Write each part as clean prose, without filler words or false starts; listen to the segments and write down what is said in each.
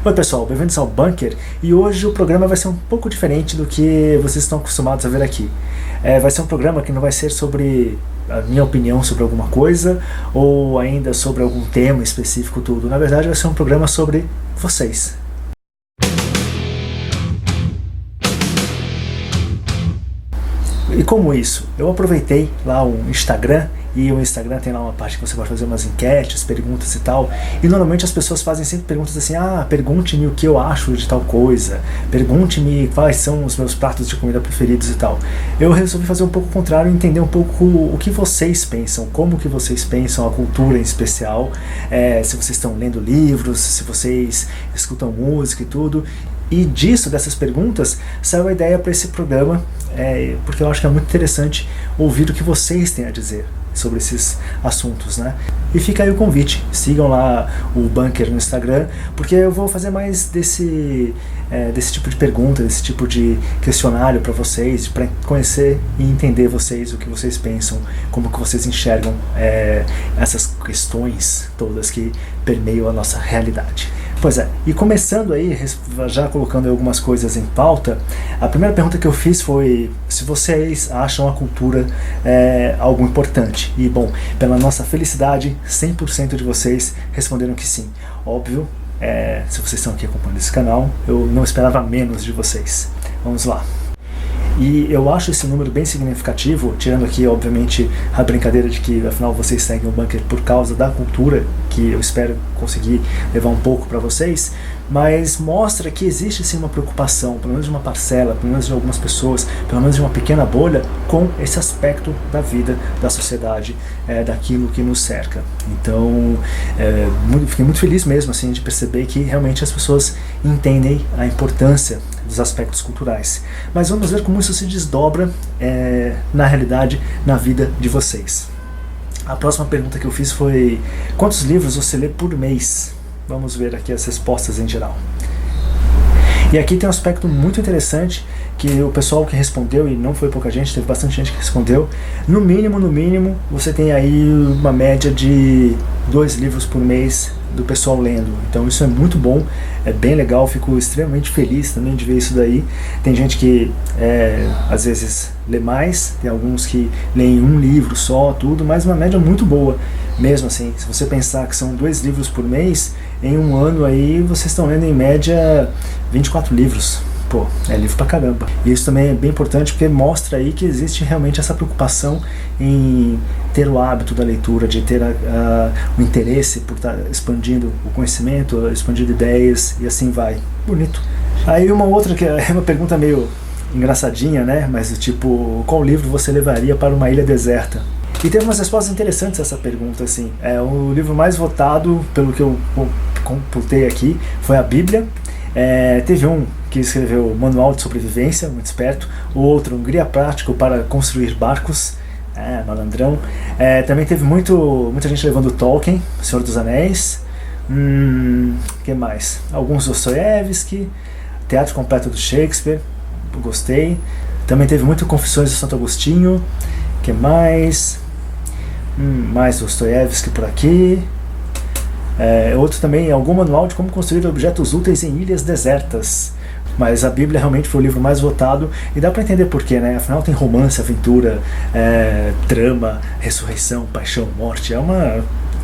Oi pessoal, bem-vindos ao Bunker, e hoje o programa vai ser um pouco diferente do que vocês estão acostumados a ver aqui. Vai ser um programa que não vai ser sobre a minha opinião sobre alguma coisa ou ainda sobre algum tema específico, tudo. Na verdade vai ser um programa sobre vocês. E como isso? Eu aproveitei lá o Instagram, e o Instagram tem lá uma parte que você pode fazer umas enquetes, perguntas e tal, e normalmente as pessoas fazem sempre perguntas assim: pergunte-me o que eu acho de tal coisa, pergunte-me quais são os meus pratos de comida preferidos e tal. Eu resolvi fazer um pouco o contrário e entender um pouco o que vocês pensam, como que vocês pensam a cultura em especial, se vocês estão lendo livros, se vocês escutam música e tudo. E dessas perguntas, saiu a ideia para esse programa, porque eu acho que é muito interessante ouvir o que vocês têm a dizer sobre esses assuntos, né? E fica aí o convite, sigam lá o Bunker no Instagram, porque eu vou fazer mais desse tipo de pergunta, desse tipo de questionário para vocês, para conhecer e entender vocês, o que vocês pensam, como que vocês enxergam essas questões todas que permeiam a nossa realidade. Pois é, e começando aí, já colocando algumas coisas em pauta, a primeira pergunta que eu fiz foi se vocês acham a cultura algo importante. E bom, pela nossa felicidade, 100% de vocês responderam que sim. Óbvio, se vocês estão aqui acompanhando esse canal, eu não esperava menos de vocês. Vamos lá. E eu acho esse número bem significativo, tirando aqui, obviamente, a brincadeira de que, afinal, vocês seguem o Bunker por causa da cultura, que eu espero conseguir levar um pouco para vocês, mas mostra que existe sim uma preocupação, pelo menos de uma parcela, pelo menos de algumas pessoas, pelo menos de uma pequena bolha, com esse aspecto da vida, da sociedade, daquilo que nos cerca. Então, fiquei muito feliz mesmo assim, de perceber que realmente as pessoas entendem a importância dos aspectos culturais. Mas vamos ver como isso se desdobra na realidade, na vida de vocês. A próxima pergunta que eu fiz foi: quantos livros você lê por mês? Vamos ver aqui as respostas em geral. E aqui tem um aspecto muito interessante, que o pessoal que respondeu, e não foi pouca gente, teve bastante gente que respondeu, no mínimo, você tem aí uma média de 2 livros por mês do pessoal lendo. Então isso é muito bom, é bem legal, fico extremamente feliz também de ver isso daí. Tem gente que às vezes lê mais, tem alguns que leem um livro só, tudo, mas uma média muito boa. Mesmo assim, se você pensar que são 2 livros por mês, em um ano aí vocês estão lendo em média 24 livros. Pô, é livro pra caramba. E isso também é bem importante porque mostra aí que existe realmente essa preocupação em ter o hábito da leitura, de ter o interesse por estar expandindo o conhecimento, expandindo ideias e assim vai. Bonito. Aí uma outra que é uma pergunta meio engraçadinha, né? Mas tipo, qual livro você levaria para uma ilha deserta? E teve umas respostas interessantes a essa pergunta, assim. O livro mais votado, pelo que eu computei aqui, foi a Bíblia. Teve um que escreveu Manual de Sobrevivência, muito esperto. O outro, um guia prático para construir barcos, malandrão. Também teve muita gente levando Tolkien, Senhor dos Anéis. Que mais? Alguns Dostoiévski, Teatro Completo do Shakespeare, gostei. Também teve muito Confissões de Santo Agostinho. Que mais? Mais Dostoiévski por aqui. Outro também, algum manual de como construir objetos úteis em ilhas desertas. Mas a Bíblia realmente foi o livro mais votado, e dá pra entender porquê, né? Afinal tem romance, aventura, drama, ressurreição, paixão, morte.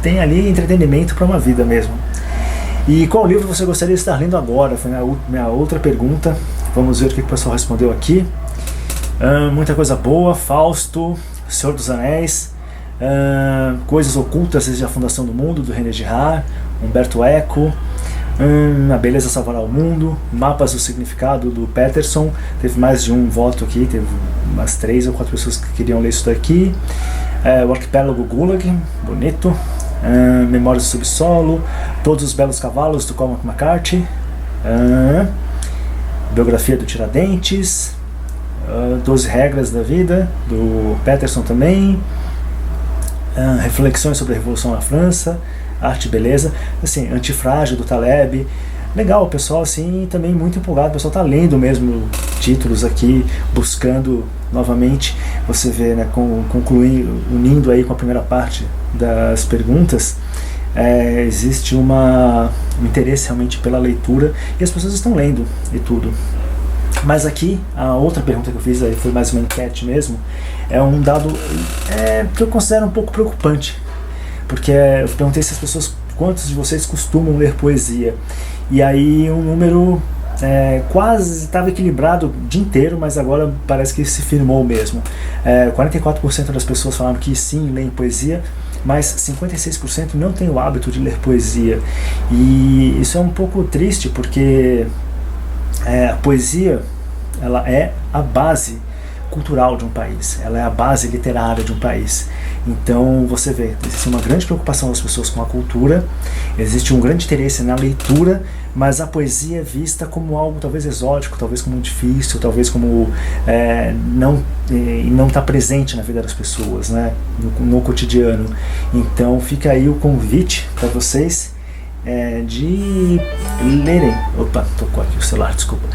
Tem ali entretenimento para uma vida mesmo. E qual livro você gostaria de estar lendo agora? Foi minha outra pergunta. Vamos ver o que o pessoal respondeu aqui. Muita coisa boa: Fausto, Senhor dos Anéis, Coisas Ocultas desde a Fundação do Mundo, do René Girard, Humberto Eco, A Beleza Salvará o Mundo, Mapas do Significado, do Peterson. Teve mais de um voto aqui, teve umas 3 ou 4 pessoas que queriam ler isso daqui. O Arquipélago Gulag, bonito. Memórias do Subsolo, Todos os Belos Cavalos, do Cormac McCarthy, Biografia do Tiradentes, 12 Regras da Vida, do Peterson também, Reflexões sobre a Revolução na França, Arte e Beleza, assim, Antifrágil, do Taleb. Legal, o pessoal assim também muito empolgado, o pessoal está lendo mesmo títulos aqui, buscando novamente. Você vê, né, unindo aí com a primeira parte das perguntas, existe um interesse realmente pela leitura e as pessoas estão lendo e tudo. Mas aqui, a outra pergunta que eu fiz, aí foi mais uma enquete mesmo, é um dado que eu considero um pouco preocupante, porque eu perguntei se as pessoas, quantos de vocês costumam ler poesia, e aí um número quase estava equilibrado o dia inteiro, mas agora parece que se firmou mesmo. 44% das pessoas falaram que sim, leem poesia, mas 56% não tem o hábito de ler poesia, e isso é um pouco triste, porque a poesia, ela é a base cultural de um país, ela é a base literária de um país. Então você vê, existe uma grande preocupação das pessoas com a cultura, existe um grande interesse na leitura, mas a poesia é vista como algo talvez exótico, talvez como difícil, talvez como não está presente na vida das pessoas, né, no cotidiano. Então fica aí o convite para vocês de lerem. Opa, tocou aqui o celular, desculpa.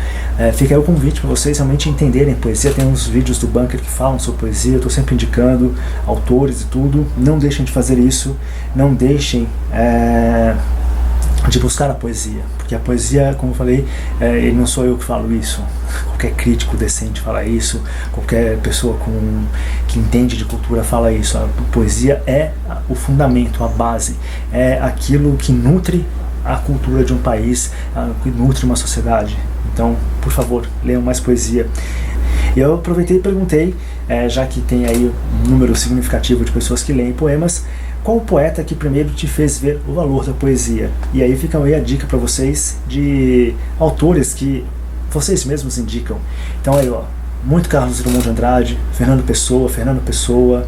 Fica aí o convite para vocês realmente entenderem poesia. Tem uns vídeos do Bunker que falam sobre poesia, eu estou sempre indicando autores e tudo. Não deixem de fazer isso, não deixem de buscar a poesia, porque a poesia, como eu falei, não sou eu que falo isso, qualquer crítico decente fala isso, qualquer pessoa que entende de cultura fala isso. A poesia é o fundamento, a base, é aquilo que nutre a cultura de um país, que nutre uma sociedade. Então, por favor, leiam mais poesia. E eu aproveitei e perguntei, já que tem aí um número significativo de pessoas que leem poemas, qual o poeta que primeiro te fez ver o valor da poesia? E aí fica aí a dica para vocês de autores que vocês mesmos indicam. Então aí, ó, muito Carlos Drummond de Andrade, Fernando Pessoa,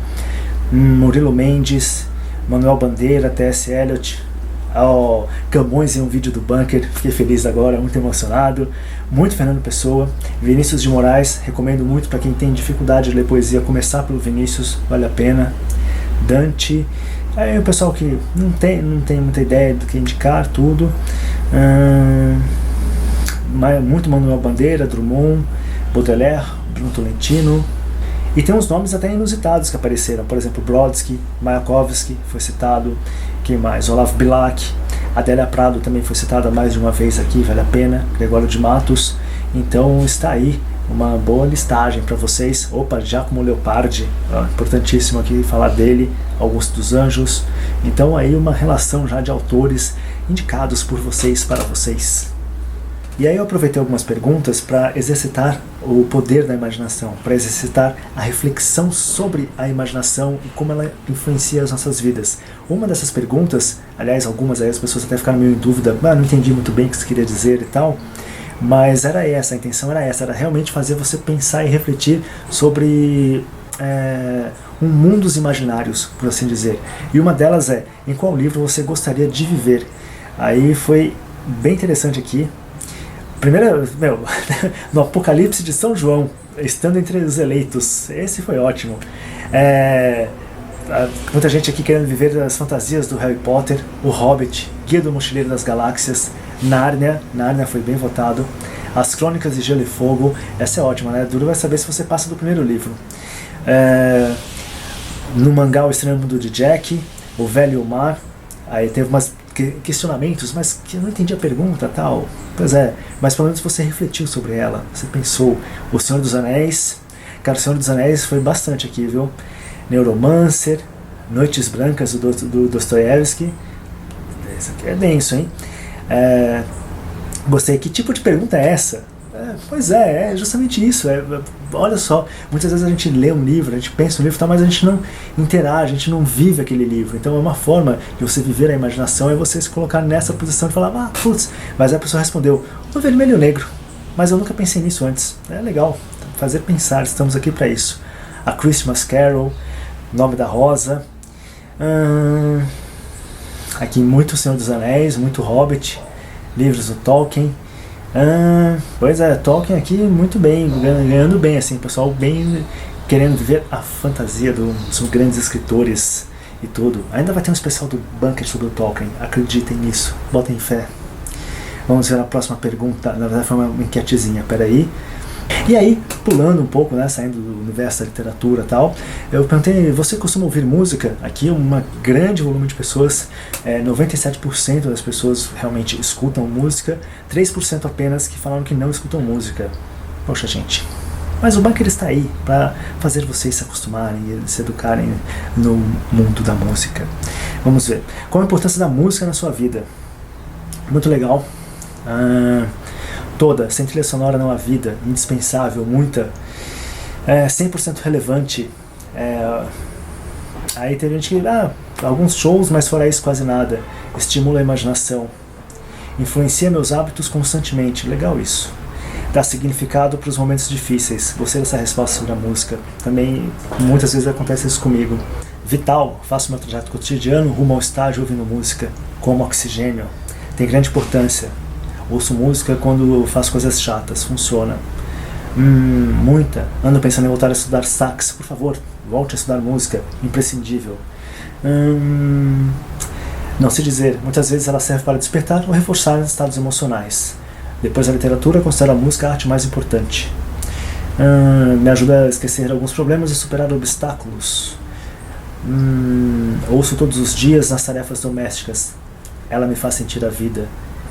Murilo Mendes, Manuel Bandeira, T.S. Eliot, Camões em um vídeo do Bunker, fiquei feliz agora, muito emocionado. Muito Fernando Pessoa, Vinícius de Moraes, recomendo muito para quem tem dificuldade de ler poesia, começar pelo Vinícius, vale a pena. Dante, aí o pessoal que não tem muita ideia do que indicar, tudo. Muito Manuel Bandeira, Drummond, Baudelaire, Bruno Tolentino. E tem uns nomes até inusitados que apareceram, por exemplo, Brodsky, Mayakovsky foi citado, quem mais? Olavo Bilac, Adélia Prado também foi citada mais de uma vez aqui, vale a pena, Gregório de Matos. Então está aí uma boa listagem para vocês. Opa, Giacomo Leopardi, importantíssimo aqui falar dele, Augusto dos Anjos. Então aí uma relação já de autores indicados por vocês para vocês. E aí eu aproveitei algumas perguntas para exercitar o poder da imaginação, para exercitar a reflexão sobre a imaginação e como ela influencia as nossas vidas. Uma dessas perguntas, aliás, algumas aí as pessoas até ficaram meio em dúvida, não entendi muito bem o que você queria dizer e tal, mas era essa, a intenção era essa, era realmente fazer você pensar e refletir sobre um mundo dos imaginários, por assim dizer. E uma delas é, em qual livro você gostaria de viver? Aí foi bem interessante aqui. Primeiro, no Apocalipse de São João, estando entre os eleitos, esse foi ótimo. Muita gente aqui querendo viver as fantasias do Harry Potter, o Hobbit, Guia do Mochileiro das Galáxias, Nárnia foi bem votado, As Crônicas de Gelo e Fogo, essa é ótima, né? Duro vai saber se você passa do primeiro livro. No mangá O Estranho Mundo de Jack, O Velho e o Mar, aí teve umas questionamentos, mas que eu não entendi a pergunta, tal. Pois é, mas pelo menos você refletiu sobre ela, você pensou. O Senhor dos Anéis, cara, O Senhor dos Anéis foi bastante aqui, viu? Neuromancer, Noites Brancas do Dostoiévski, esse aqui é denso, hein? Gostei, que tipo de pergunta é essa? Pois é justamente isso. Olha só, muitas vezes a gente lê um livro, a gente pensa no livro, tá, mas a gente não interage, a gente não vive aquele livro. Então é uma forma de você viver a imaginação, é você se colocar nessa posição de falar, putz, mas a pessoa respondeu, o vermelho e o negro, mas eu nunca pensei nisso antes. É legal, fazer pensar, estamos aqui para isso. A Christmas Carol, Nome da Rosa, aqui muito Senhor dos Anéis, muito Hobbit, livros do Tolkien. Pois é, Tolkien aqui muito bem, ganhando bem, assim, pessoal bem querendo viver a fantasia dos grandes escritores e tudo. Ainda vai ter um especial do Bunker sobre o Tolkien, acreditem nisso, botem fé. Vamos ver a próxima pergunta, na verdade foi uma enquetezinha, peraí. E aí, pulando um pouco, né, saindo do universo da literatura e tal, eu perguntei, você costuma ouvir música? Aqui um grande volume de pessoas, 97% das pessoas realmente escutam música, 3% apenas que falaram que não escutam música. Poxa, gente, mas o bunker está aí para fazer vocês se acostumarem e se educarem no mundo da música. Vamos ver. Qual a importância da música na sua vida? Muito legal. Toda, sem trilha sonora não há vida, indispensável, muita, 100% relevante. Aí tem gente que, alguns shows, mas fora isso quase nada. Estimula a imaginação. Influencia meus hábitos constantemente. Legal isso. Dá significado para os momentos difíceis. Gostei dessa resposta sobre a música. Também, muitas vezes acontece isso comigo. Vital, faço meu trajeto cotidiano rumo ao estágio ouvindo música, como oxigênio. Tem grande importância. Ouço música quando faço coisas chatas, funciona. Muita. Ando pensando em voltar a estudar sax. Por favor, volte a estudar música. Imprescindível. Não sei dizer. Muitas vezes ela serve para despertar ou reforçar estados emocionais. Depois da literatura, considero a música a arte mais importante. Me ajuda a esquecer alguns problemas e superar obstáculos. Ouço todos os dias nas tarefas domésticas. Ela me faz sentir a vida.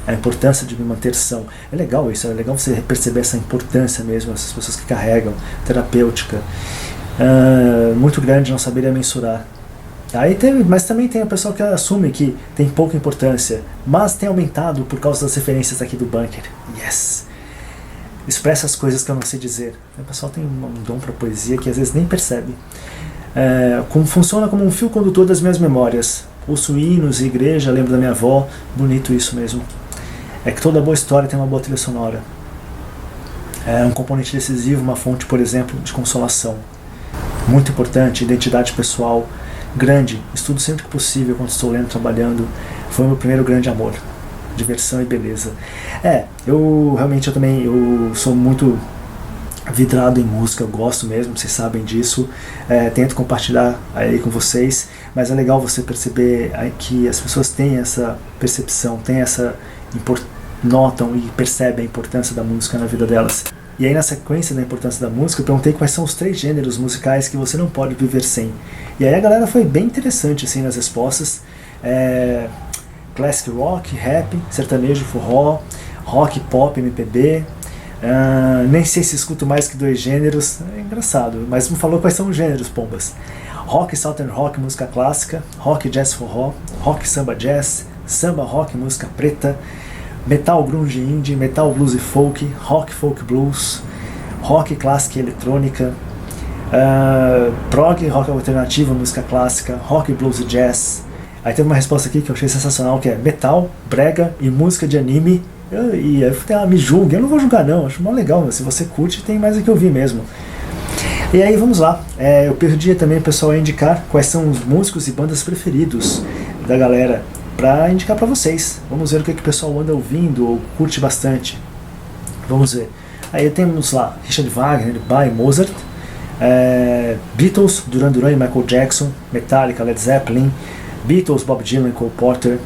A importância de me manter são. É legal isso, é legal você perceber essa importância mesmo, essas pessoas que carregam, terapêutica. Muito grande, não saberia mensurar. Mas também tem a pessoa que assume que tem pouca importância, mas tem aumentado por causa das referências aqui do bunker. Yes! Expressa as coisas que eu não sei dizer. O pessoal tem um dom para poesia que às vezes nem percebe. Funciona como um fio condutor das minhas memórias. Ouço hinos e igreja, lembro da minha avó. Bonito isso mesmo. É que toda boa história tem uma boa trilha sonora. É um componente decisivo, uma fonte, por exemplo, de consolação. Muito importante, identidade pessoal grande. Estudo sempre que possível quando estou lendo, trabalhando. Foi o meu primeiro grande amor. Diversão e beleza. Eu também sou muito vidrado em música, eu gosto mesmo, vocês sabem disso. Tento compartilhar aí com vocês, mas é legal você perceber que as pessoas têm essa percepção, notam e percebem a importância da música na vida delas. E aí, na sequência da importância da música, eu perguntei quais são os 3 gêneros musicais que você não pode viver sem. E aí a galera foi bem interessante assim nas respostas. Classic rock, rap, sertanejo, forró, rock, pop, MPB. Nem sei se escuto mais que 2 gêneros, é engraçado, mas me falou quais são os gêneros, pombas. Rock, southern rock, música clássica, rock, jazz, forró, rock, samba, jazz, samba, rock, música preta, metal, grunge, indie, metal, blues e folk, rock, folk, blues, rock, clássica e eletrônica, prog, rock alternativo, música clássica, rock, blues e jazz. Aí teve uma resposta aqui que eu achei sensacional, que é metal, brega e música de anime. E aí me julgue, eu não vou julgar não, acho mó legal, se você curte tem mais o que ouvir mesmo. E aí vamos lá, eu pedi também o pessoal a indicar quais são os músicos e bandas preferidos da galera, pra indicar pra vocês. Vamos ver o que o pessoal anda ouvindo ou curte bastante. Vamos ver. Aí temos lá Richard Wagner, Bach, Mozart, Beatles, Duran Duran e Michael Jackson, Metallica, Led Zeppelin, Beatles, Bob Dylan, Cole Porter,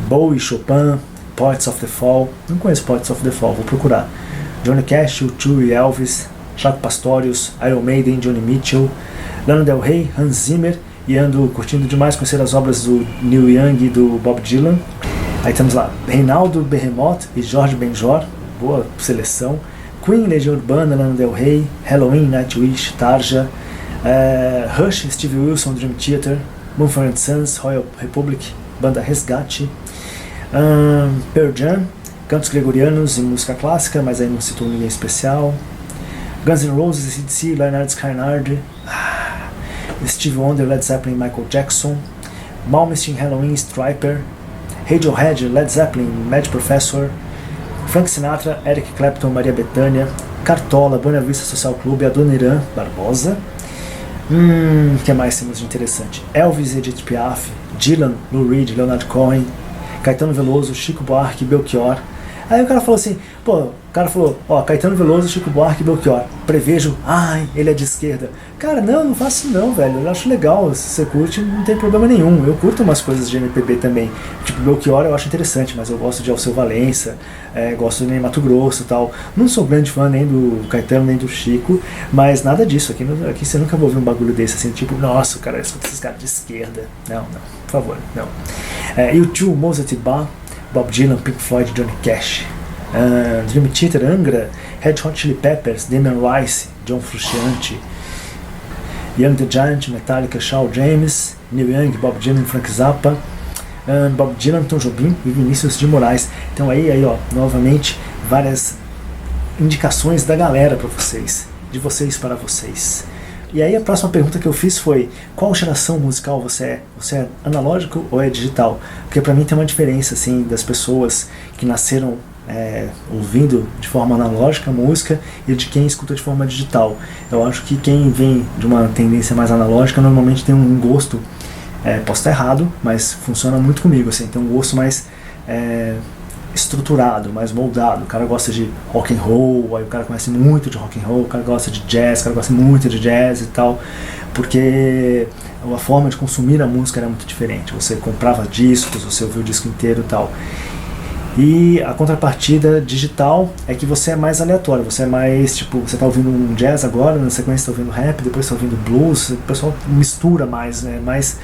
Bowie, Chopin, Poets of the Fall. Não conheço Poets of the Fall, vou procurar. Johnny Cash, U2 e Elvis, Chaco Pastorius, Iron Maiden, Johnny Mitchell, Lana Del Rey, Hans Zimmer, e ando curtindo demais conhecer as obras do Neil Young e do Bob Dylan. Aí temos lá Reinaldo Behemoth e Jorge Benjor, boa seleção. Queen, Legião Urbana, Lana Del Rey, Halloween, Nightwish, Tarja, Rush, Steve Wilson, Dream Theater, Mumford & Sons, Royal Republic, Banda Resgate, Pearl Jam, cantos gregorianos e música clássica, mas aí não citou ninguém especial. Guns N' Roses, AC/DC, Leonard Skynyrd, Steve Wonder, Led Zeppelin, Michael Jackson, Malmsteen, Halloween, Stryper, Radiohead, Led Zeppelin, Mad Professor, Frank Sinatra, Eric Clapton, Maria Bethânia, Cartola, Buena Vista Social Club, Adoniran Barbosa. Que mais temos de interessante? Elvis, Edith Piaf, Dylan, Lou Reed, Leonard Cohen, Caetano Veloso, Chico Buarque, Belchior, Aí o cara falou assim, ó, Caetano Veloso, Chico Buarque e Belchior, prevejo, ele é de esquerda. Cara, não faço isso não, velho, eu acho legal, se você curte, não tem problema nenhum. Eu curto umas coisas de MPB também, tipo Belchior eu acho interessante, mas eu gosto de Alceu Valença, gosto de Ney Matogrosso e tal. Não sou grande fã nem do Caetano, nem do Chico, mas nada disso, aqui você nunca vai ouvir um bagulho desse, assim, tipo, nossa, cara, eu escuto esses caras de esquerda. Não, por favor, não. U2, Mozart, Bach, Bob Dylan, Pink Floyd, Johnny Cash, Dream Theater, Angra, Red Hot Chili Peppers, Damien Rice, John Frusciante, Young the Giant, Metallica, Shawn James, Neil Young, Bob Dylan, Frank Zappa, Bob Dylan, Tom Jobim e Vinícius de Moraes. Então aí ó, novamente várias indicações da galera para vocês, de vocês para vocês. E aí a próxima pergunta que eu fiz foi: qual geração musical você é? Você é analógico ou é digital? Porque para mim tem uma diferença assim das pessoas que nasceram ouvindo de forma analógica a música e de quem escuta de forma digital. Eu acho que quem vem de uma tendência mais analógica normalmente tem um gosto, posso estar errado, mas funciona muito comigo, assim, tem um gosto mais estruturado, mais moldado. O cara gosta de rock and roll, aí o cara conhece muito de rock and roll, o cara gosta de jazz, o cara gosta muito de jazz e tal, porque a forma de consumir a música era muito diferente. Você comprava discos, você ouvia o disco inteiro e tal. E a contrapartida digital é que você é mais aleatório, você é mais, tipo, você tá ouvindo um jazz agora, na sequência tá ouvindo rap, depois tá ouvindo blues, o pessoal mistura mais, né, mais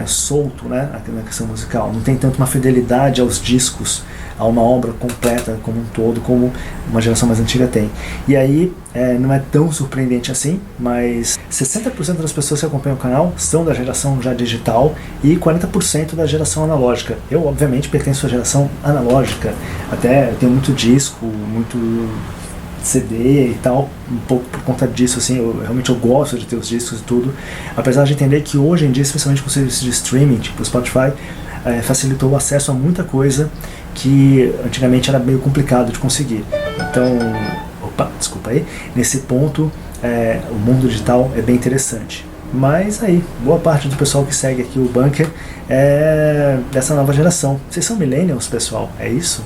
solto, né, na questão musical. Não tem tanto uma fidelidade aos discos, a uma obra completa como um todo, como uma geração mais antiga tem. E aí, não é tão surpreendente assim, mas 60% das pessoas que acompanham o canal são da geração já digital e 40% da geração analógica. Eu, obviamente, pertenço à geração analógica, até tenho muito disco, muito CD e tal, um pouco por conta disso, assim, eu gosto de ter os discos e tudo, apesar de entender que hoje em dia, especialmente com serviços de streaming, tipo o Spotify, facilitou o acesso a muita coisa que antigamente era meio complicado de conseguir. Então, desculpa aí, nesse ponto, o mundo digital é bem interessante. Mas aí, boa parte do pessoal que segue aqui o Bunker é dessa nova geração. Vocês são millennials, pessoal? É isso?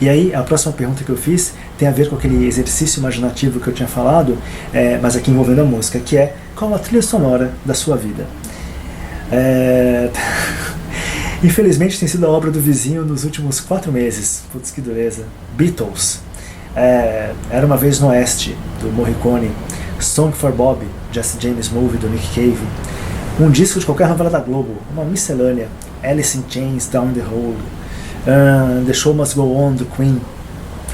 E aí, a próxima pergunta que eu fiz tem a ver com aquele exercício imaginativo que eu tinha falado, mas aqui envolvendo a música, que é: qual a trilha sonora da sua vida? Infelizmente tem sido a obra do vizinho nos últimos 4 meses. Putz, que dureza. Beatles. Era Uma Vez no Oeste, do Morricone. Song for Bob, Jesse James Movie, do Nick Cave. Um disco de qualquer novela da Globo. Uma miscelânea. Alice in Chains, Down the Road. The Show Must Go On, do Queen.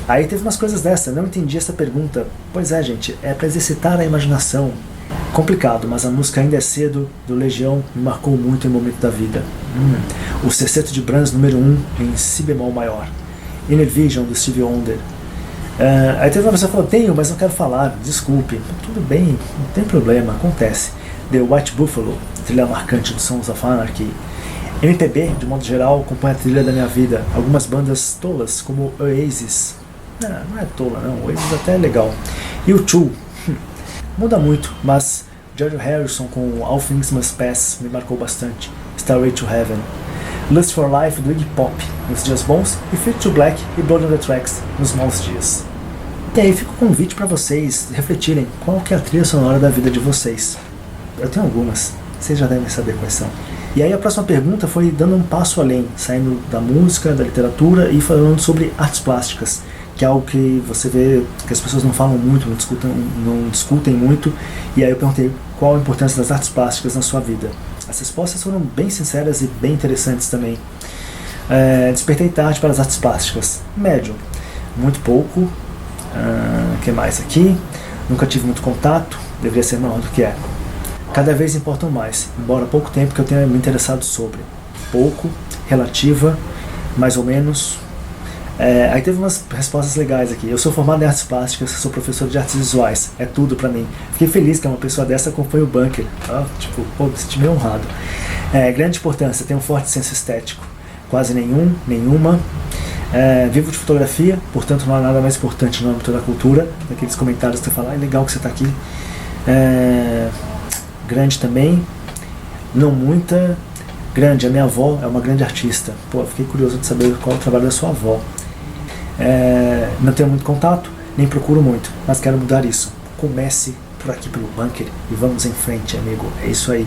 Aí teve umas coisas dessa, não entendi essa pergunta. Pois é, gente, é pra exercitar a imaginação. Complicado, mas a música Ainda é Cedo, do Legião, me marcou muito em um momento da vida. O Sexteto de Brahms, número 1, em Si bemol maior. Inner Vision, do Stevie Wonder. Aí teve uma pessoa que falou: tenho, mas não quero falar, desculpe. Tudo bem, não tem problema, acontece. The White Buffalo, trilha marcante do Sons of Anarchy. MPB, de modo geral, compõe a trilha da minha vida. Algumas bandas tolas, como Oasis. Não é tola não, Oasis até é legal. E o U2, muda muito, mas George Harrison com All Things Must Pass me marcou bastante. Stairway to Heaven. Lust for Life, do Iggy Pop, nos dias bons, e Fade to Black e Blood on the Tracks, nos maus dias. E aí fica o convite para vocês refletirem qual que é a trilha sonora da vida de vocês. Eu tenho algumas, vocês já devem saber quais são. E aí a próxima pergunta foi dando um passo além, saindo da música, da literatura e falando sobre artes plásticas, que é algo que você vê que as pessoas não falam muito, não discutem muito. E aí eu perguntei qual a importância das artes plásticas na sua vida. As respostas foram bem sinceras e bem interessantes também. Despertei tarde para as artes plásticas. Médio, muito pouco. O que mais aqui? Nunca tive muito contato, deveria ser maior do que é. Cada vez importam mais, embora há pouco tempo que eu tenha me interessado sobre. Pouco, relativa, mais ou menos. Aí teve umas respostas legais aqui. Eu sou formado em artes plásticas, sou professor de artes visuais, é tudo pra mim. Fiquei feliz que uma pessoa dessa acompanha o Bunker. Me senti meio honrado. Grande importância, tem um forte senso estético. Quase nenhuma. Vivo de fotografia, portanto não há nada mais importante no âmbito da cultura. Daqueles comentários que você fala: legal que você está aqui. Grande também, não muita. grande. A minha avó é uma grande artista. Pô, fiquei curioso de saber qual é o trabalho da sua avó. Não tenho muito contato, nem procuro muito, mas quero mudar isso. Comece por aqui pelo bunker e vamos em frente, amigo. É isso aí.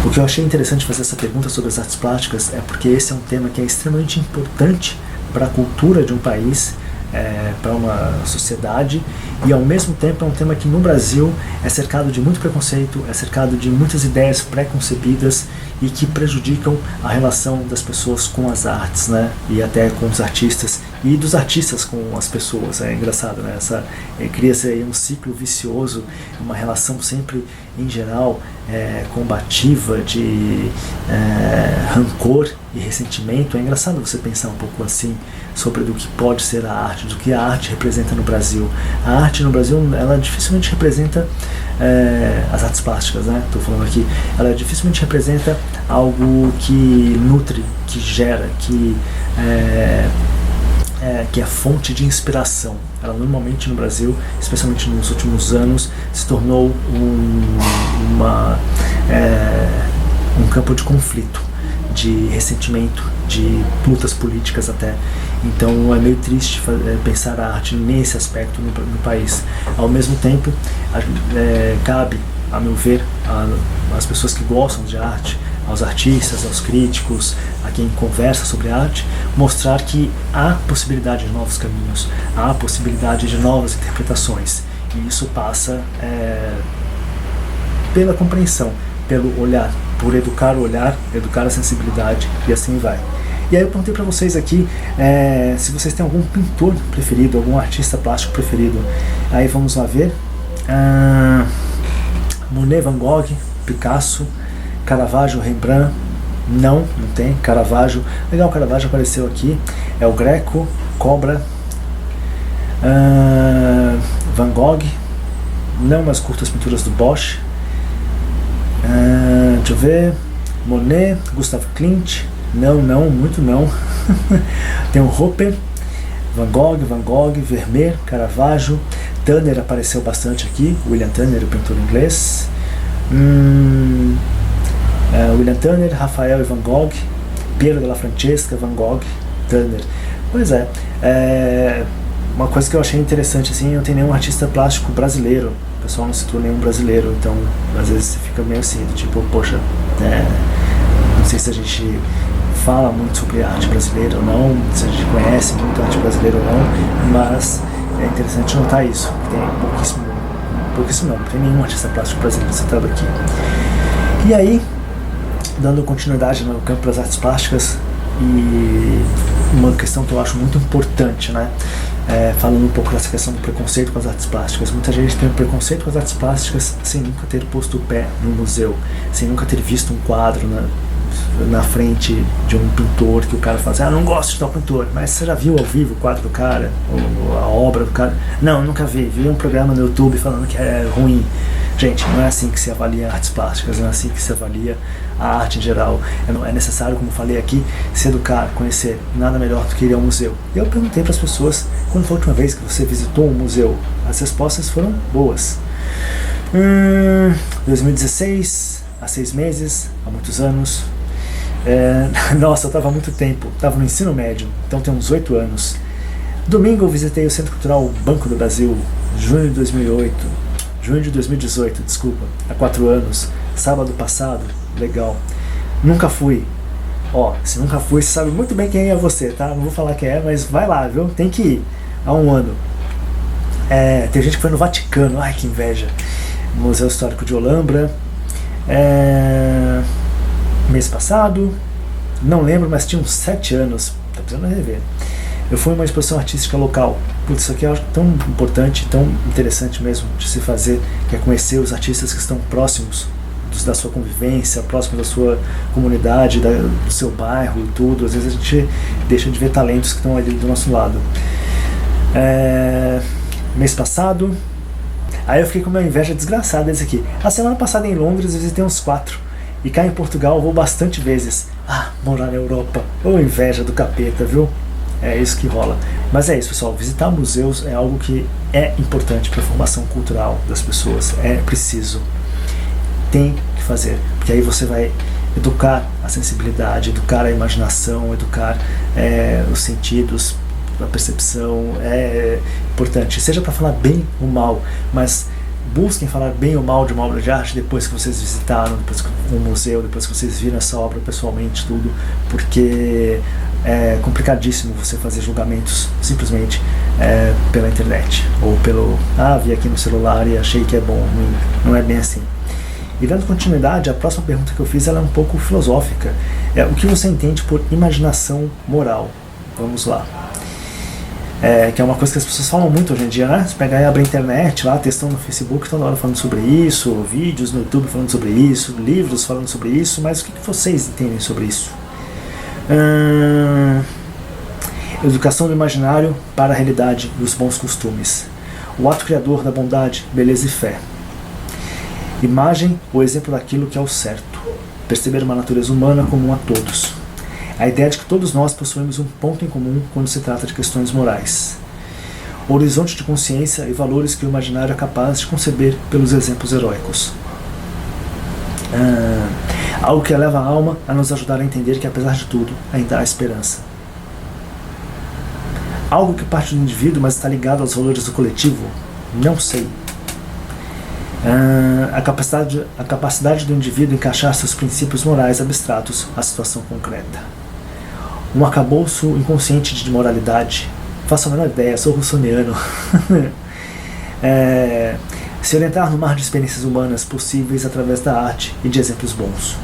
O que eu achei interessante fazer essa pergunta sobre as artes plásticas é porque esse é um tema que é extremamente importante para a cultura de um país, para uma sociedade, e ao mesmo tempo é um tema que no Brasil é cercado de muito preconceito, é cercado de muitas ideias pré-concebidas e que prejudicam a relação das pessoas com as artes, né? E até com os artistas e dos artistas com as pessoas. É engraçado, né? Cria-se aí um ciclo vicioso, uma relação sempre, em geral, combativa, de rancor e ressentimento. É engraçado você pensar um pouco assim sobre do que pode ser a arte, do que a arte representa no Brasil. A arte no Brasil, ela dificilmente representa as artes plásticas, né? Estou falando aqui, ela dificilmente representa algo que nutre, que gera, que é fonte de inspiração. Ela normalmente no Brasil, especialmente nos últimos anos, se tornou um campo de conflito, de ressentimento, de lutas políticas até. Então é meio triste pensar a arte nesse aspecto no país. Ao mesmo tempo, cabe, a meu ver, às pessoas que gostam de arte, aos artistas, aos críticos, a quem conversa sobre arte, mostrar que há possibilidade de novos caminhos, há possibilidade de novas interpretações. E isso passa pela compreensão, pelo olhar, por educar o olhar, educar a sensibilidade, e assim vai. E aí eu perguntei para vocês aqui se vocês têm algum pintor preferido, algum artista plástico preferido. Aí vamos lá ver. Monet, Van Gogh, Picasso, Caravaggio, Rembrandt. Não tem. Caravaggio, legal, Caravaggio apareceu aqui. É o Greco, Cobra. Van Gogh, não, mas curto as pinturas do Bosch. Deixa eu ver. Monet, Gustav Klimt. Não, muito não. Tem o Hopper, Van Gogh, Vermeer, Caravaggio. Turner apareceu bastante aqui, William Turner, o pintor inglês. William Turner, Rafael e Van Gogh, Piero della Francesca, Van Gogh, Turner. Pois uma coisa que eu achei interessante, assim, não tem nenhum artista plástico brasileiro. O pessoal não citou nenhum brasileiro, então às vezes você fica meio assim, tipo, poxa, não sei se a gente fala muito sobre a arte brasileira ou não, se a gente conhece muito a arte brasileira ou não, mas é interessante notar isso, que tem pouquíssimo não tem nenhum artista plástico brasileiro citado aqui. E aí, dando continuidade no campo das artes plásticas, e uma questão que eu acho muito importante, né? Falando um pouco dessa questão do preconceito com as artes plásticas. Muita gente tem um preconceito com as artes plásticas sem nunca ter posto o pé no museu, sem nunca ter visto um quadro na frente de um pintor, que o cara fala assim, não gosto de tal pintor, mas você já viu ao vivo o quadro do cara, ou a obra do cara? Não, nunca vi um programa no YouTube falando que é ruim. Gente, não é assim que se avalia artes plásticas, não é assim que se avalia a arte em geral. É necessário, como falei aqui, se educar, conhecer, nada melhor do que ir ao museu. E eu perguntei para as pessoas, quando foi a última vez que você visitou um museu? As respostas foram boas. 2016, há 6 meses, há muitos anos. Nossa, eu estava há muito tempo, estava no ensino médio, então tem uns 8 anos. Domingo eu visitei o Centro Cultural Banco do Brasil, junho de 2018, desculpa, há 4 anos, sábado passado, legal. Nunca fui. Se nunca fui, você sabe muito bem quem é você, tá? Não vou falar quem é, mas vai lá, viu? Tem que ir. Há um ano. Tem gente que foi no Vaticano, ai que inveja. Museu Histórico de Olambra. Mês passado, não lembro, mas tinha uns 7 anos, tá precisando rever. Eu fui em uma exposição artística local. Putz, isso aqui eu acho tão importante, tão interessante mesmo de se fazer, que é conhecer os artistas que estão próximos da sua convivência, próximos da sua comunidade, do seu bairro e tudo. Às vezes a gente deixa de ver talentos que estão ali do nosso lado. Mês passado, aí eu fiquei com uma inveja desgraçada desse aqui. A semana passada em Londres eu visitei uns 4. E cá em Portugal eu vou bastante vezes. Morar na Europa. Inveja do capeta, viu? É isso que rola. Mas é isso, pessoal. Visitar museus é algo que é importante para a formação cultural das pessoas. É preciso. Tem que fazer. Porque aí você vai educar a sensibilidade, educar a imaginação, educar os sentidos, a percepção é importante, seja para falar bem ou mal, mas busquem falar bem ou mal de uma obra de arte depois que vocês visitaram, depois que um museu, depois que vocês viram essa obra pessoalmente, tudo, porque é complicadíssimo você fazer julgamentos simplesmente pela internet, ou pelo, vi aqui no celular e achei que é bom. Não é bem assim. E dando continuidade, a próxima pergunta que eu fiz ela é um pouco filosófica. O que você entende por imaginação moral? Vamos lá. Que é uma coisa que as pessoas falam muito hoje em dia, né? Você pega e abre a internet lá, textão no Facebook toda hora falando sobre isso, vídeos no YouTube falando sobre isso, livros falando sobre isso, mas o que vocês entendem sobre isso? Educação do imaginário para a realidade e os bons costumes. O ato criador da bondade, beleza e fé. Imagem ou exemplo daquilo que é o certo. Perceber uma natureza humana comum a todos. A ideia de que todos nós possuímos um ponto em comum quando se trata de questões morais. Horizonte de consciência e valores que o imaginário é capaz de conceber pelos exemplos heróicos. Algo que eleva a alma a nos ajudar a entender que, apesar de tudo, ainda há esperança. Algo que parte do indivíduo, mas está ligado aos valores do coletivo? Não sei. A capacidade do indivíduo encaixar seus princípios morais abstratos à situação concreta. Um arcabouço inconsciente de moralidade. Faço a menor ideia, sou russoniano. Se orientar no mar de experiências humanas possíveis através da arte e de exemplos bons.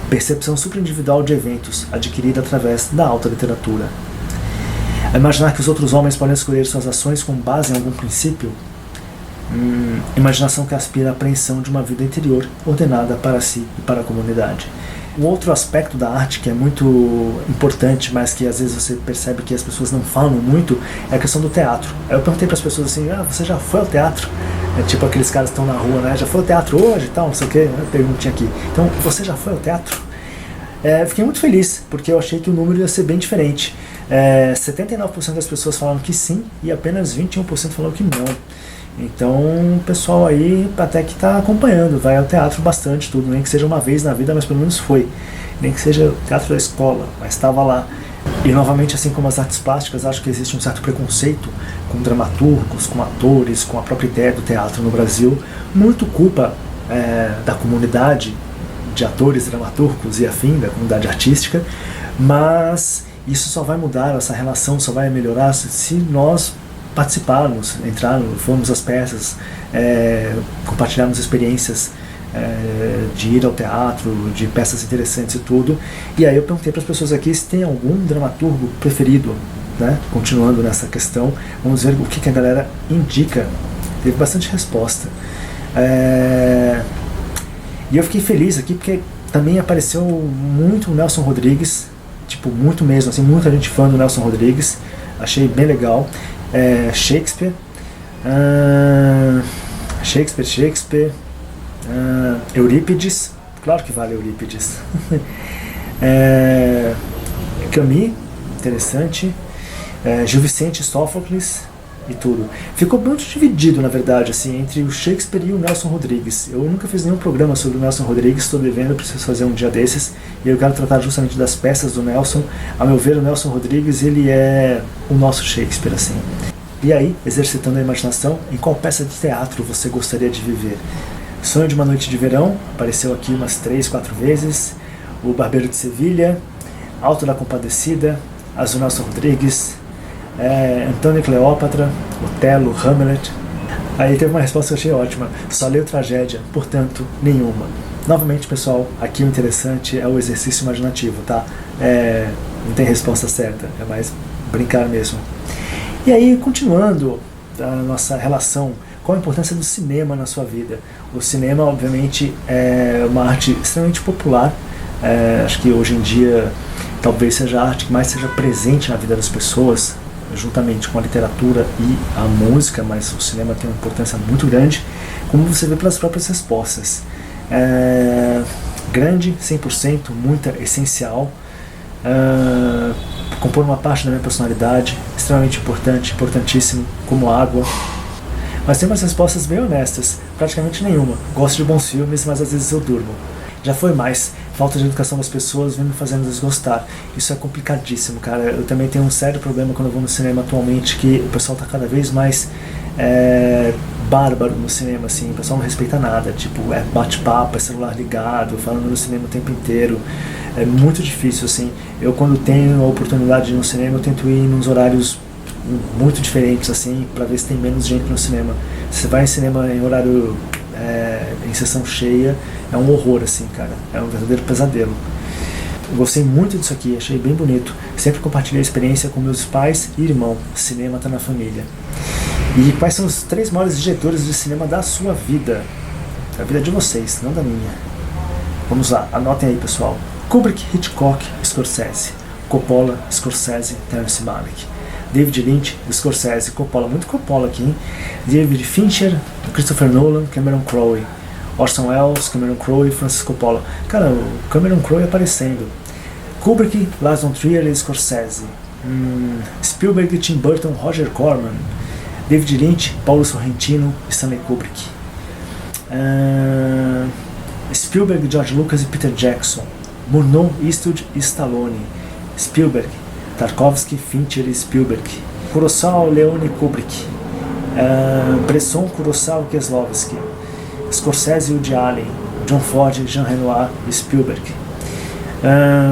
Percepção superindividual de eventos, adquirida através da alta literatura. Imaginar que os outros homens podem escolher suas ações com base em algum princípio. Imaginação que aspira à apreensão de uma vida interior ordenada para si e para a comunidade. Um outro aspecto da arte que é muito importante, mas que às vezes você percebe que as pessoas não falam muito, é a questão do teatro. Eu perguntei para as pessoas assim, você já foi ao teatro? Tipo aqueles caras que estão na rua, né? Já foi ao teatro hoje e tal, não sei o que, perguntinha aqui. Então, você já foi ao teatro? Fiquei muito feliz, porque eu achei que o número ia ser bem diferente. 79% das pessoas falaram que sim, e apenas 21% falaram que não. Então, o pessoal aí até que está acompanhando, vai ao teatro bastante, tudo, nem que seja uma vez na vida, mas pelo menos foi. Nem que seja o teatro da escola, mas estava lá. E novamente, assim como as artes plásticas, acho que existe um certo preconceito com dramaturgos, com atores, com a própria ideia do teatro no Brasil. Muito culpa da comunidade de atores, dramaturgos e afim, da comunidade artística, mas isso só vai mudar, essa relação só vai melhorar se nós participarmos, entrarmos, formos às peças, compartilharmos experiências de ir ao teatro, de peças interessantes e tudo. E aí eu perguntei para as pessoas aqui se tem algum dramaturgo preferido, né? Continuando nessa questão, vamos ver o que a galera indica. Teve bastante resposta. E eu fiquei feliz aqui porque também apareceu muito o Nelson Rodrigues, tipo, muito mesmo, assim, muita gente fã do Nelson Rodrigues, achei bem legal. Shakespeare, Eurípides, claro que vale Eurípides. Camus, interessante. Gil Vicente, Sófocles e tudo. Ficou muito dividido, na verdade, assim, entre o Shakespeare e o Nelson Rodrigues. Eu nunca fiz nenhum programa sobre o Nelson Rodrigues, estou devendo, preciso fazer um dia desses, e eu quero tratar justamente das peças do Nelson. A meu ver, o Nelson Rodrigues, ele é o nosso Shakespeare, assim. E aí, exercitando a imaginação, em qual peça de teatro você gostaria de viver? Sonho de uma Noite de Verão, apareceu aqui umas 3, 4 vezes. O Barbeiro de Sevilha, Alto da Compadecida, Azul Nelson Rodrigues, Antônio e Cleópatra, Otelo, Hamlet. Aí teve uma resposta que eu achei ótima. Só leio tragédia, portanto, nenhuma. Novamente, pessoal, aqui o interessante é o exercício imaginativo, tá? Não tem resposta certa, é mais brincar mesmo. E aí, continuando a nossa relação, qual a importância do cinema na sua vida? O cinema, obviamente, é uma arte extremamente popular. Acho que hoje em dia talvez seja a arte que mais seja presente na vida das pessoas, juntamente com a literatura e a música, mas o cinema tem uma importância muito grande, como você vê pelas próprias respostas. Grande, 100%, muita, essencial, compor uma parte da minha personalidade, extremamente importante, importantíssimo, como água. Mas tem umas respostas bem honestas, praticamente nenhuma. Gosto de bons filmes, mas às vezes eu durmo. Já foi mais. falta de educação das pessoas vem me fazendo desgostar. Isso é complicadíssimo, cara. Eu também tenho um sério problema quando eu vou no cinema atualmente, que o pessoal tá cada vez mais bárbaro no cinema, assim, o pessoal não respeita nada, tipo, bate-papo, celular ligado, falando no cinema o tempo inteiro. É muito difícil, assim. Eu, quando tenho a oportunidade de ir no cinema, eu tento ir nos horários muito diferentes, assim, pra ver se tem menos gente no cinema. Se você vai em cinema em horário em sessão cheia, é um horror, assim, cara. É um verdadeiro pesadelo. Eu gostei muito disso aqui, achei bem bonito. Sempre compartilhei a experiência com meus pais e irmão. Cinema tá na família. E quais são os 3 maiores diretores de cinema da sua vida? Da vida de vocês, não da minha. Vamos lá, anotem aí, pessoal. Kubrick, Hitchcock, Scorsese. Coppola, Scorsese, Terrence Malick. David Lynch, Scorsese, Coppola, muito Coppola aqui, hein? David Fincher, Christopher Nolan, Cameron Crowe. Orson Welles, Cameron Crowe e Francis Coppola. Cara, o Cameron Crowe aparecendo. Kubrick, Lars von Trier e Scorsese. Spielberg, Tim Burton, Roger Corman. David Lynch, Paulo Sorrentino e Stanley Kubrick. Spielberg, George Lucas e Peter Jackson. Murnau, Eastwood e Stallone. Spielberg, Tarkovsky, Fincher e Spielberg. Kurosawa, Leone e Kubrick. Bresson, Kurosawa e Kieslowski. Scorsese e Woody Allen. John Ford, Jean Renoir e Spielberg.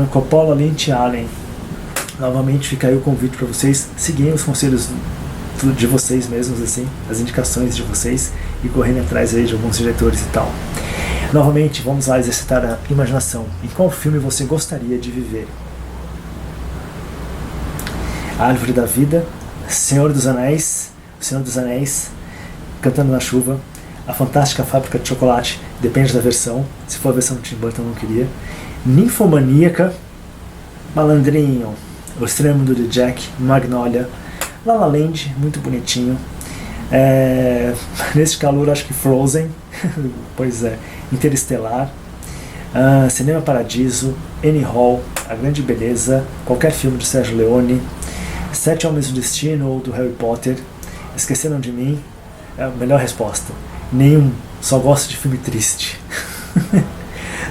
Coppola, Lynch e Allen. Novamente fica aí o convite para vocês seguirem os conselhos de vocês mesmos, assim, as indicações de vocês e correrem atrás aí de alguns diretores e tal. Novamente, vamos lá exercitar a imaginação. Em qual filme você gostaria de viver? A Árvore da Vida, Senhor dos Anéis, Cantando na Chuva, A Fantástica Fábrica de Chocolate, depende da versão, se for a versão do Tim Burton eu não queria, Ninfomaníaca, Malandrinho, O Estranho Mundo de Jack, Magnolia, La La Land, muito bonitinho, neste calor acho que Frozen, pois é, Interestelar, Cinema Paradiso, Annie Hall, A Grande Beleza, qualquer filme de Sérgio Leone, Sete Homens do Destino ou do Harry Potter, Esqueceram de Mim, é a melhor resposta. Nenhum, só gosto de filme triste.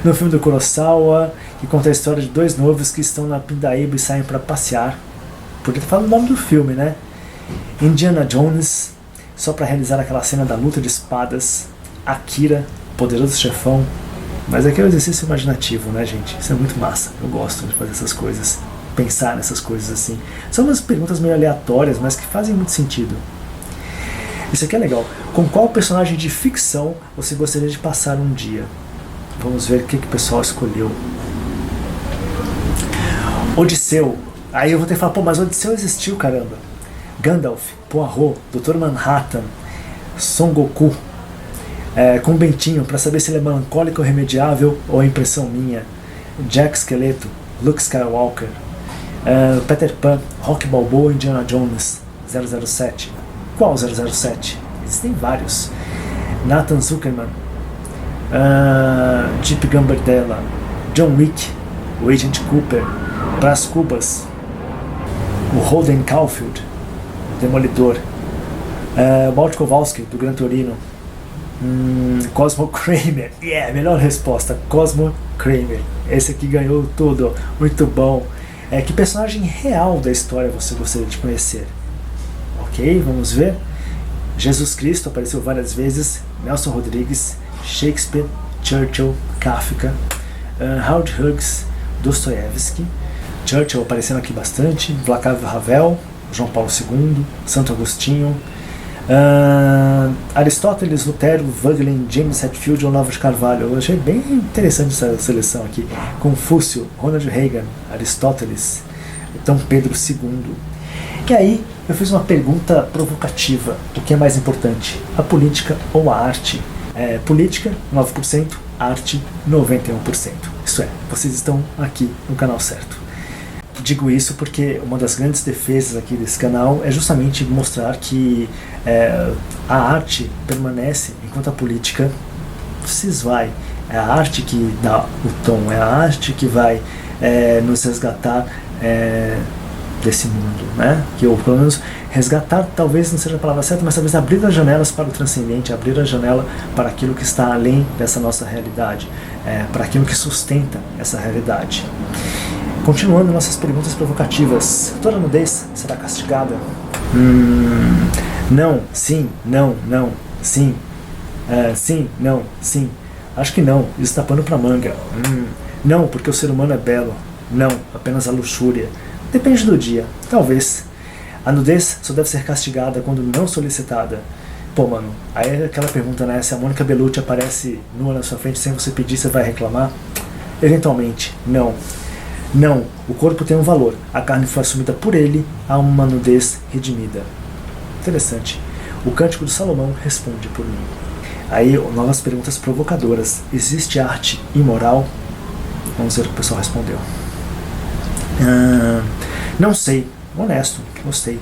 No filme do Kurosawa, que conta a história de 2 noivos que estão na Pindaíba e saem para passear. Podia ter falado o nome do filme, né? Indiana Jones, só para realizar aquela cena da luta de espadas. Akira, Poderoso Chefão. Mas aqui é um exercício imaginativo, né, gente? Isso é muito massa. Eu gosto de fazer essas coisas. Pensar nessas coisas assim. São umas perguntas meio aleatórias, mas que fazem muito sentido. Isso aqui é legal. Com qual personagem de ficção você gostaria de passar um dia? Vamos ver o que o pessoal escolheu. Odisseu. Aí eu vou ter que falar, pô, mas Odisseu existiu, caramba. Gandalf, Poirot, Dr. Manhattan, Son Goku, com Bentinho, para saber se ele é melancólico ou remediável ou é impressão minha. Jack Esqueleto, Luke Skywalker, Peter Pan, Rock Balboa, Indiana Jones, 007. Qual 007? Existem vários. Nathan Zuckerman, Jeep Gambardella, John Wick, o Agent Cooper, Brás Cubas, o Holden Caulfield, Demolidor, Walt Kowalski, do Gran Torino, Cosmo Kramer, melhor resposta, Cosmo Kramer, esse aqui ganhou tudo, muito bom. Que personagem real da história você gostaria de conhecer? Ok, vamos ver. Jesus Cristo apareceu várias vezes, Nelson Rodrigues, Shakespeare, Churchill, Kafka, Howard Hughes, Dostoiévski, Churchill aparecendo aqui bastante, Václav Havel, João Paulo II, Santo Agostinho, Aristóteles, Lutero, Voegelin, James Hetfield ou Olavo de Carvalho. Eu achei bem interessante essa seleção aqui. Confúcio, Ronald Reagan, Aristóteles, Dom Pedro II. E aí eu fiz uma pergunta provocativa: o que é mais importante, a política ou a arte? Política 9%, arte 91%. Isso é, vocês estão aqui no canal certo. Digo isso porque uma das grandes defesas aqui desse canal é justamente mostrar que a arte permanece enquanto a política se esvai. É a arte que dá o tom, é a arte que vai nos resgatar desse mundo, né? Que, ou pelo menos resgatar talvez não seja a palavra certa, mas talvez abrir as janelas para o transcendente, abrir a janela para aquilo que está além dessa nossa realidade. para aquilo que sustenta essa realidade. Continuando nossas perguntas provocativas. Toda nudez será castigada? Não, sim, não, não, sim. Sim, não, sim. Acho que não, isso está pano para manga. Não, porque o ser humano é belo. Não, apenas a luxúria. Depende do dia, talvez. A nudez só deve ser castigada quando não solicitada. Pô, mano, aí é aquela pergunta, né? Se a Mônica Bellucci aparece nua na sua frente sem você pedir, você vai reclamar? Eventualmente, não. Não, o corpo tem um valor. A carne foi assumida por ele a uma nudez redimida. Interessante. O Cântico de Salomão responde por mim. Aí, novas perguntas provocadoras. Existe arte imoral? Vamos ver o que o pessoal respondeu. Não sei. Honesto, gostei.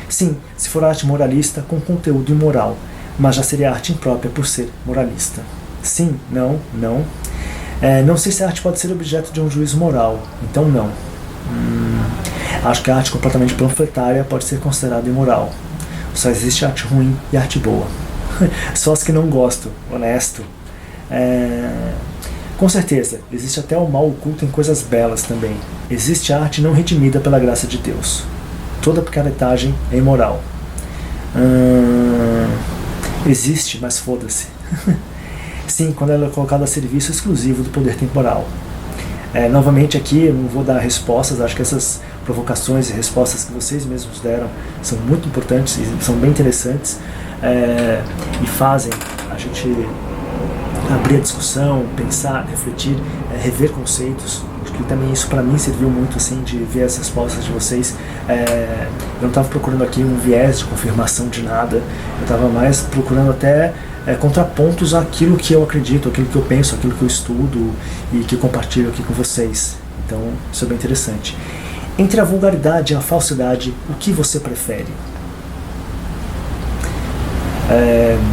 Sim, se for arte moralista com conteúdo imoral, mas já seria arte imprópria por ser moralista. Sim, não, não. Não sei se a arte pode ser objeto de um juízo moral, então não. Acho que a arte completamente panfletária pode ser considerada imoral. Só existe arte ruim e arte boa. Só as que não gosto, honesto. Com certeza, existe até o mal oculto em coisas belas também. Existe arte não redimida pela graça de Deus. Toda picaretagem é imoral. Existe, mas foda-se. Sim, quando ela é colocada a serviço exclusivo do poder temporal. Novamente aqui, eu não vou dar respostas, acho que essas provocações e respostas que vocês mesmos deram são muito importantes e são bem interessantes e fazem a gente abrir a discussão, pensar, refletir, rever conceitos. Acho que também isso para mim serviu muito assim, de ver as respostas de vocês. Eu não estava procurando aqui um viés de confirmação de nada, eu estava mais procurando até contrapontos àquilo que eu acredito, àquilo que eu penso, àquilo que eu estudo e que eu compartilho aqui com vocês. Então isso é bem interessante. Entre a vulgaridade e a falsidade, o que você prefere?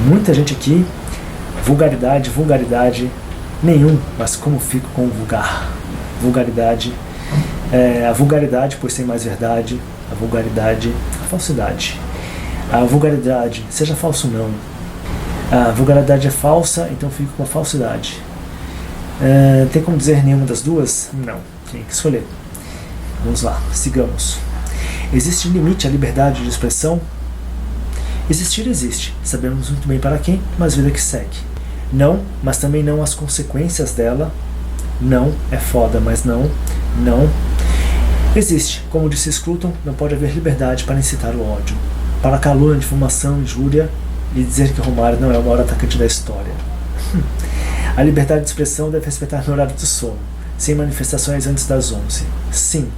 Muita gente aqui, vulgaridade, nenhum, mas como fico com o vulgar? Vulgaridade, a vulgaridade, pois tem mais verdade, a vulgaridade, a falsidade. A vulgaridade, seja falso ou não. A vulgaridade é falsa, então fico com a falsidade. Tem como dizer nenhuma das duas? Não, tem que escolher. Vamos lá, sigamos. Existe limite à liberdade de expressão? Existir existe, sabemos muito bem para quem, mas vida que segue. Não, mas também não as consequências dela. Não, é foda, mas não. Não. Existe, como disse Scruton, não pode haver liberdade para incitar o ódio, para calúnia, difamação, injúria e dizer que Romário não é o maior atacante da história. A liberdade de expressão deve respeitar no horário do sono, sem manifestações antes das 11. Sim.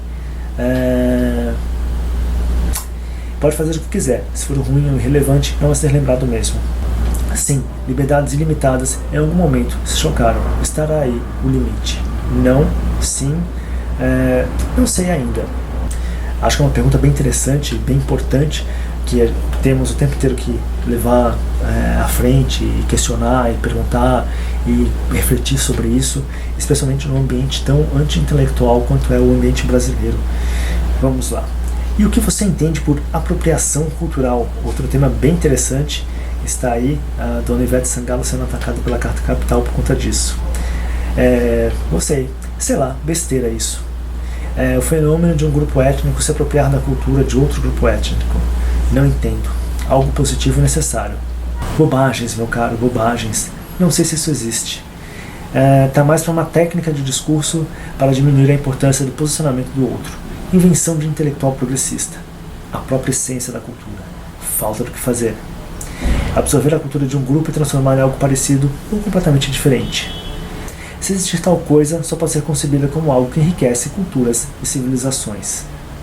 Pode fazer o que quiser, se for ruim ou irrelevante, não vai ser lembrado mesmo. Sim, liberdades ilimitadas em algum momento se chocaram, estará aí o limite. Não, sim, não sei ainda. Acho que é uma pergunta bem interessante, bem importante, que temos o tempo inteiro que levar à frente e questionar e perguntar e refletir sobre isso, especialmente num ambiente tão anti-intelectual quanto é o ambiente brasileiro. Vamos lá. E o que você entende por apropriação cultural? Outro tema bem interessante. Está aí a dona Ivete Sangalo sendo atacada pela Carta Capital por conta disso. Sei lá, besteira isso. O fenômeno de um grupo étnico se apropriar da cultura de outro grupo étnico. Não entendo. Algo positivo e necessário. Bobagens, meu caro, bobagens. Não sei se isso existe. Tá mais para uma técnica de discurso para diminuir a importância do posicionamento do outro. Invenção de intelectual progressista. A própria essência da cultura. Falta do que fazer. Absorver a cultura de um grupo e transformar em algo parecido ou completamente diferente. Se existir tal coisa, só pode ser concebida como algo que enriquece culturas e civilizações.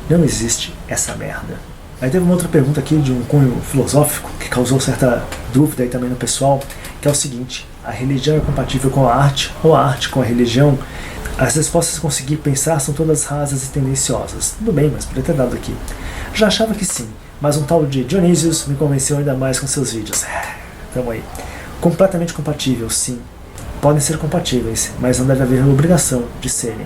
Não existe essa merda. Aí teve uma outra pergunta aqui de um cunho filosófico que causou certa dúvida aí também no pessoal, que é o seguinte: a religião é compatível com a arte ou a arte com a religião? As respostas que consegui pensar são todas rasas e tendenciosas. Tudo bem, mas poderia ter dado aqui. Já achava que sim, mas um tal de Dionísios me convenceu ainda mais com seus vídeos. Tamo aí. Completamente compatível, sim. Podem ser compatíveis, mas não deve haver obrigação de serem.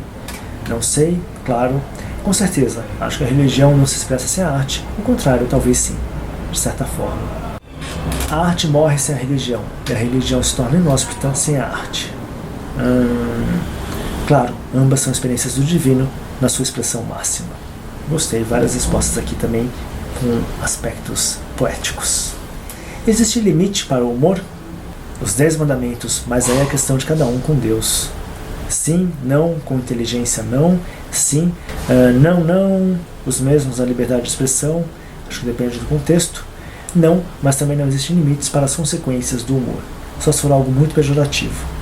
Não sei, claro, com certeza. Acho que a religião não se expressa sem a arte. O contrário, talvez sim, de certa forma. A arte morre sem a religião, e a religião se torna inóspita sem a arte. Claro, ambas são experiências do divino na sua expressão máxima. Gostei, várias respostas aqui também com aspectos poéticos. Existe limite para o humor? Os 10 mandamentos, mas aí é a questão de cada um com Deus. Sim, não, com inteligência não, sim, não, os mesmos na liberdade de expressão, acho que depende do contexto. Não, mas também não existem limites para as consequências do humor, só se for algo muito pejorativo.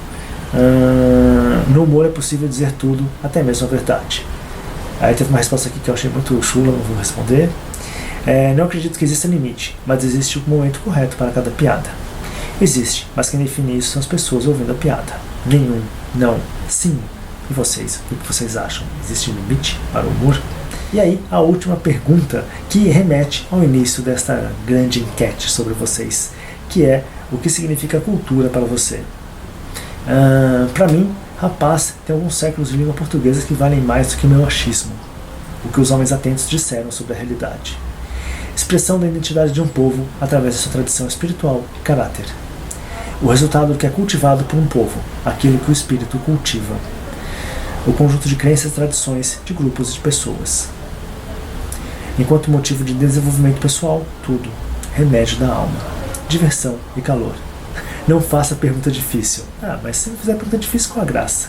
No humor é possível dizer tudo, até mesmo a verdade. Aí teve uma resposta aqui que eu achei muito chula, não vou responder. Não acredito que exista limite, mas existe o momento correto para cada piada. Existe, mas quem define isso são as pessoas ouvindo a piada. Nenhum, não, sim. E vocês? O que vocês acham? Existe limite para o humor? E aí, a última pergunta que remete ao início desta grande enquete sobre vocês, que é: o que significa cultura para você? Para mim, rapaz, tem alguns séculos de língua portuguesa que valem mais do que o meu achismo, o que os homens atentos disseram sobre a realidade. Expressão da identidade de um povo através de sua tradição espiritual e caráter. O resultado do que é cultivado por um povo, aquilo que o espírito cultiva. O conjunto de crenças e tradições de grupos e de pessoas. Enquanto motivo de desenvolvimento pessoal, tudo. Remédio da alma. Diversão e calor. Não faça pergunta difícil. Mas se não fizer pergunta difícil, qual a graça?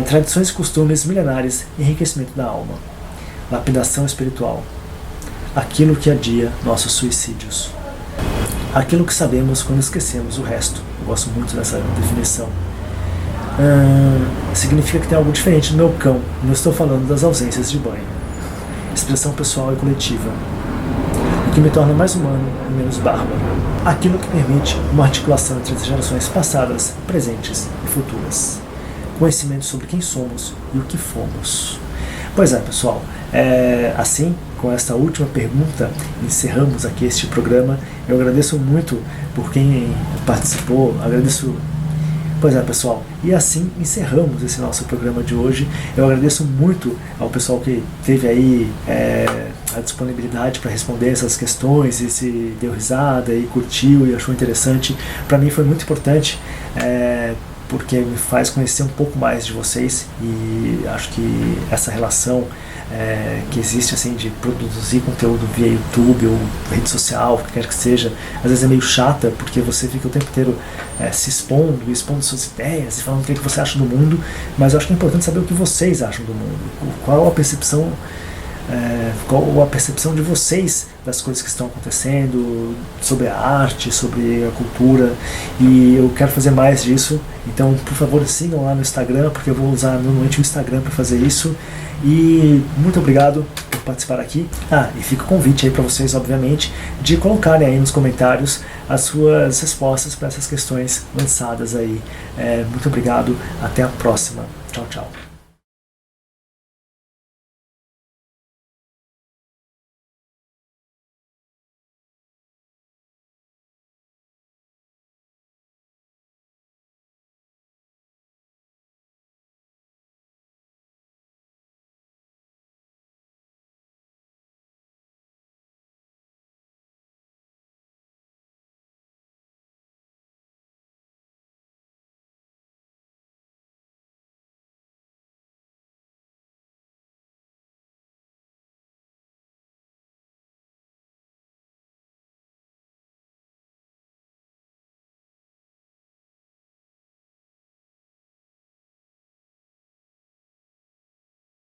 Tradições e costumes milenares, enriquecimento da alma. Lapidação espiritual. Aquilo que adia nossos suicídios. Aquilo que sabemos quando esquecemos o resto. Eu gosto muito dessa definição. Significa que tem algo diferente no meu cão. Não estou falando das ausências de banho. Expressão pessoal e coletiva. O que me torna mais humano e menos bárbaro. Aquilo que permite uma articulação entre as gerações passadas, presentes e futuras. Conhecimento sobre quem somos e o que fomos. Pois é, pessoal, assim, com esta última pergunta, encerramos aqui este programa. Eu agradeço muito por quem participou, agradeço. Pois é, pessoal, e assim encerramos esse nosso programa de hoje. Eu agradeço muito ao pessoal que teve aí a disponibilidade para responder essas questões, e se deu risada e curtiu e achou interessante. Para mim foi muito importante, porque me faz conhecer um pouco mais de vocês, e acho que essa relação que existe assim de produzir conteúdo via YouTube ou rede social, o que quer que seja, às vezes é meio chata, porque você fica o tempo inteiro se expondo suas ideias e falando o que você acha do mundo, mas eu acho que é importante saber o que vocês acham do mundo, qual a percepção de vocês das coisas que estão acontecendo, sobre a arte, sobre a cultura, e eu quero fazer mais disso. Então, por favor, sigam lá no Instagram, porque eu vou usar normalmente o Instagram para fazer isso. E muito obrigado por participar aqui. E fica o convite aí para vocês, obviamente, de colocarem aí nos comentários as suas respostas para essas questões lançadas aí. Muito obrigado, até a próxima. Tchau, tchau.